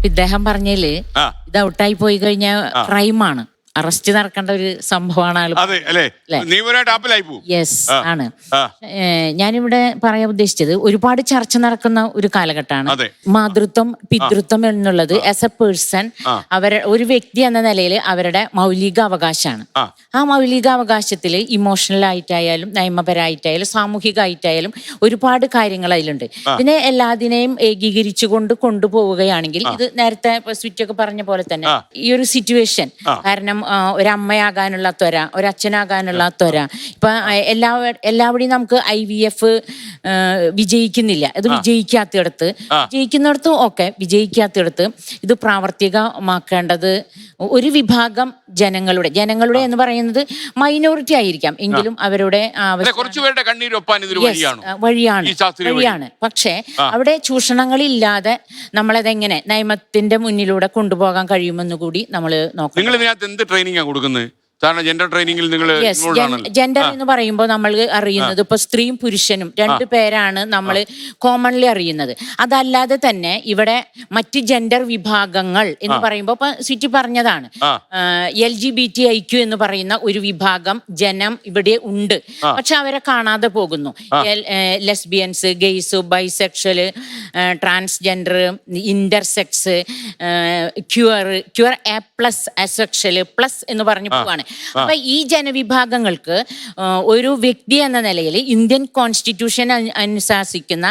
ഇദ്ദേഹം പറഞ്ഞതില് ഇത് ഔട്ടായി പോയി കഴിഞ്ഞാൽ ക്രൈമാണ്, അറസ്റ്റ് നടക്കേണ്ട ഒരു സംഭവമാണ്. യെസ് ആണ്. ഞാനിവിടെ പറയാൻ ഉദ്ദേശിച്ചത് ഒരുപാട് ചർച്ച നടക്കുന്ന ഒരു കാലഘട്ടമാണ് മാതൃത്വം പിതൃത്വം എന്നുള്ളത്. ആസ് എ പേഴ്സൺ ഒരു വ്യക്തി എന്ന നിലയിൽ അവരുടെ മൗലിക അവകാശമാണ്. ആ മൗലിക അവകാശത്തിൽ ഇമോഷണൽ ആയിട്ടായാലും നിയമപരമായിട്ടായാലും സാമൂഹികമായിട്ടായാലും ഒരുപാട് കാര്യങ്ങൾ അതിലുണ്ട്. ഇതിനെ എല്ലാത്തിനെയും ഏകീകരിച്ചുകൊണ്ട് കൊണ്ടുപോവുകയാണെങ്കിൽ ഇത് നേരത്തെ സ്വിറ്റൊക്കെ പറഞ്ഞ പോലെ തന്നെ ഈ ഒരു സിറ്റുവേഷൻ, കാരണം ഒരമ്മയാകാനുള്ള ത്വര, ഒരച്ഛനാകാനുള്ള ത്വര, ഇപ്പൊ എല്ലാവരുടെയും നമുക്ക് IVF വിജയിക്കുന്നില്ല. ഇത് വിജയിക്കുന്നിടത്ത് ഓക്കെ, വിജയിക്കാത്തിടത്ത് ഇത് പ്രാവർത്തികമാക്കേണ്ടത് ഒരു വിഭാഗം ജനങ്ങളുടെ എന്ന് പറയുന്നത് മൈനോറിറ്റി ആയിരിക്കാം എങ്കിലും അവരുടെ വഴിയാണ്. പക്ഷെ അവിടെ ചൂഷണങ്ങളില്ലാതെ നമ്മളതെങ്ങനെ നിയമത്തിന്റെ മുന്നിലൂടെ കൊണ്ടുപോകാൻ കഴിയുമെന്ന് കൂടി നമ്മൾ നോക്കണം. ജെൻഡർ എന്ന് പറയുമ്പോൾ നമ്മൾ അറിയുന്നത് ഇപ്പൊ സ്ത്രീയും പുരുഷനും രണ്ടു പേരാണ് നമ്മൾ കോമൺലി അറിയുന്നത്. അതല്ലാതെ തന്നെ ഇവിടെ മറ്റ് ജെൻഡർ വിഭാഗങ്ങൾ എന്ന് പറയുമ്പോൾ ഇപ്പൊ സിറ്റി പറഞ്ഞതാണ്, LGBTIQ എന്ന് പറയുന്ന ഒരു വിഭാഗം ജനം ഇവിടെ ഉണ്ട്. പക്ഷെ അവരെ കാണാതെ പോകുന്നു. Lesbians, gays, bisexual, transgender, intersex, queer A+, asexual plus എന്ന് പറഞ്ഞു പോവാണ്. അപ്പൊ ഈ ജനവിഭാഗങ്ങൾക്ക് ഒരു വ്യക്തി എന്ന നിലയിൽ ഇന്ത്യൻ കോൺസ്റ്റിറ്റ്യൂഷൻ അനുശാസിക്കുന്ന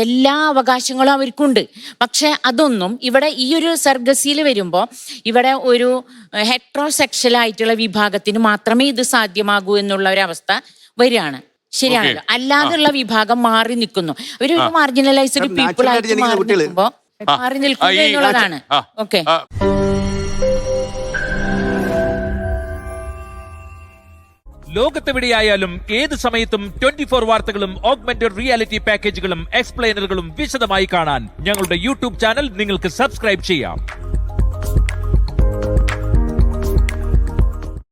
എല്ലാ അവകാശങ്ങളും അവർക്കുണ്ട്. പക്ഷെ അതൊന്നും ഇവിടെ ഈ ഒരു സർഗസിയിൽ വരുമ്പോൾ ഇവിടെ ഒരു ഹെട്രോസെക്ഷൽ ആയിട്ടുള്ള വിഭാഗത്തിന് മാത്രമേ ഇത് സാധ്യമാകൂ എന്നുള്ള ഒരു അവസ്ഥ വരികയാണ്. ശരിയാണല്ലോ. അല്ലാതെയുള്ള വിഭാഗം മാറി നിൽക്കുന്നു. ഒരു മാർജിനലൈസ്ഡ് പീപ്പിൾ ആയിട്ട് മാറി നിൽക്കുന്നു എന്നുള്ളതാണ്. ഓക്കെ. ലോകത്തെവിടെയായാലും ഏത് സമയത്തും 24 വാർത്തകളും ഓഗ്മെന്റഡ് റിയാലിറ്റി പാക്കേജുകളും എക്സ്പ്ലെയിനറുകളും വിശദമായി കാണാൻ ഞങ്ങളുടെ യൂട്യൂബ് ചാനൽ നിങ്ങൾക്ക് സബ്സ്ക്രൈബ് ചെയ്യാം.